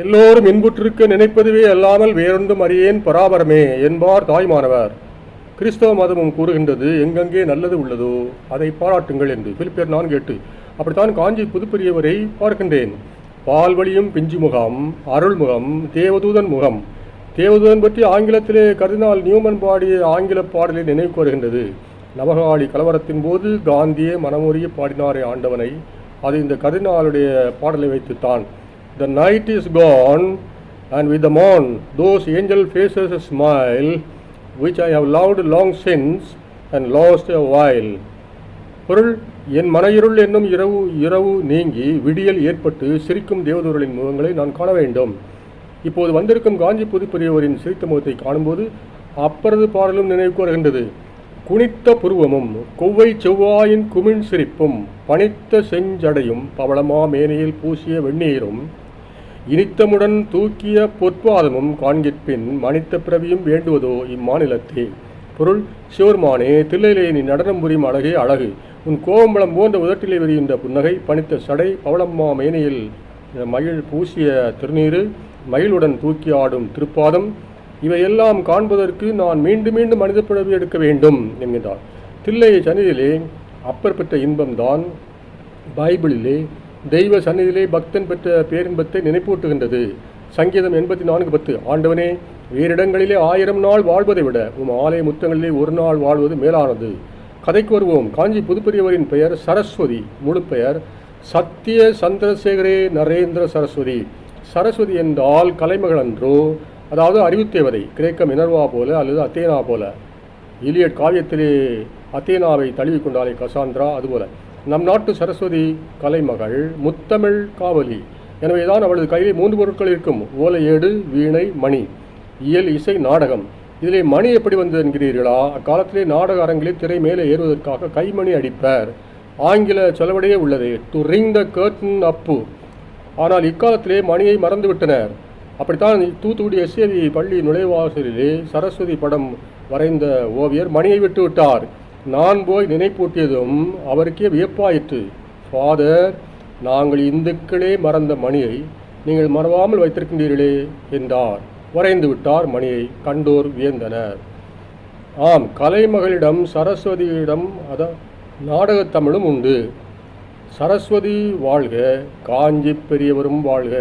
எல்லோரும் இன்புற்றிருக்க நினைப்பதுவே அல்லாமல் வேறொன்றும் அறியேன் பராபரமே என்பார் தாய்மானவர். கிறிஸ்தவ மதமும் கூறுகின்றது, எங்கெங்கே நல்லது உள்ளதோ அதை பாராட்டுங்கள் என்று. பிலிப்பியர் 4:8. அப்படித்தான் காஞ்சி புதுப்பெரியவரை பார்க்கின்றேன். பால்வழியும் பிஞ்சு முகம், அருள்முகம், தேவதூதன் முகம். தேவதூதன் பற்றி ஆங்கிலத்திலே கர்தினால் நியூமன் பாடிய ஆங்கில பாடலை நினைவுக்கு வருகின்றது. நவகாளி கலவரத்தின் போது காந்தியே மனமுறிய பாடினாரே ஆண்டவனை. அது இந்த கர்தினாலுடைய பாடலை வைத்துத்தான். The night is gone, and with the morn those angel faces smile, which I have loved long since and lost a while. பொருள், என் மனையிருள் என்னும் இரவு நீங்கி விடியல் ஏற்பட்டு சிரிக்கும் தேவதூர்களின் முகங்களை நான் காண வேண்டும். இப்போது வந்திருக்கும் காஞ்சி புதுப்பெரியவரின் சிரித்த முகத்தை காணும்போது அப்பரது பாடலும் நினைவுக்கு வருகின்றது. குனித்த புருவமும் கொவ்வை செவ்வாயின் குமிழ் சிரிப்பும் பனித்த செஞ்சடையும் பவளமா மேனையில் பூசிய வெந்நீரும் இனித்தமுடன் தூக்கிய பொற்பாதமும் காண்கிற்பின் மனித்த பிறவியும் வேண்டுவதோ இம்மாநிலத்தே. பொருள், சிவருமானே, தில்லையிலே நீ நடனம் புரியும் அழகே அழகு. உன் கோவம்பளம் போன்ற உதட்டிலே விரிகின்ற புன்னகை, பனித்த சடை, பவளம்மா மேனையில் மகிழ் பூசிய திருநீரு, மகிழுடன் தூக்கி ஆடும் திருப்பாதம், இவையெல்லாம் காண்பதற்கு நான் மீண்டும் மீண்டும் மனித பிறவி எடுக்க வேண்டும் என்கின்றார். தில்லை சந்நிதியிலே அப்பர் பெற்ற இன்பம்தான் பைபிளிலே தெய்வ சந்நிதியிலே பக்தன் பெற்ற பேரின்பத்தை நினைப்பூட்டுகின்றது. சங்கீதம் 84:10. ஆண்டவனே, வேறிடங்களிலே 1000 நாள் வாழ்வதை விட ஆலய முத்தங்களிலே ஒரு நாள் வாழ்வது மேலானது. கதைக்கு வருவோம். காஞ்சி புதுப்பெரியவரின் பெயர் சரஸ்வதி. முழு பெயர் சத்திய சந்திரசேகரே நரேந்திர சரஸ்வதி. சரஸ்வதி என்றால் கலைமகள் அன்றோ, அதாவது அறிவுத்தேவதை. கிரேக்க மினர்வா போல அல்லது அத்தேனா போல. இலியட் காவியத்திலே அத்தேனாவை தழுவி கொண்டாலே கசாந்திரா, அதுபோல நம் நாட்டு சரஸ்வதி கலைமகள், முத்தமிழ் காவலி. எனவேதான் அவளது கையிலே 3 பொருட்கள் இருக்கும்: ஓலையேடு, வீணை, மணி. இயல், இசை, நாடகம். இதிலே மணி எப்படி வந்தது என்கிறீர்களா? அக்காலத்திலே நாடக அரங்கிலே திரை மேலே ஏறுவதற்காக கைமணி அடிப்பர். ஆங்கில சொலவடையே உள்ளது, டு ரிங் த கர்டன் அப்பு. ஆனால் இக்காலத்திலே மணியை மறந்துவிட்டனர். அப்படித்தான் தூத்துக்குடி எஸ்ஏவி பள்ளி நுழைவாசலிலே சரஸ்வதி படம் வரைந்த ஓவியர் மணியை விட்டு விட்டார். நான் போய் நினைப்பூட்டியதும் அவருக்கே வியப்பாயிற்று. ஃபாதர், நாங்கள் இந்துக்களே மறந்த மணியை நீங்கள் மறவாமல் வைத்திருக்கின்றீர்களே என்றார். வரைந்து விட்டார் மணியை. கண்டோர் வியந்தனர். ஆம், கலைமகளிடம் சரஸ்வதியிடம் நாடகத்தமிழும் உண்டு. சரஸ்வதி வாழ்க, காஞ்சி பெரியவரும் வாழ்க.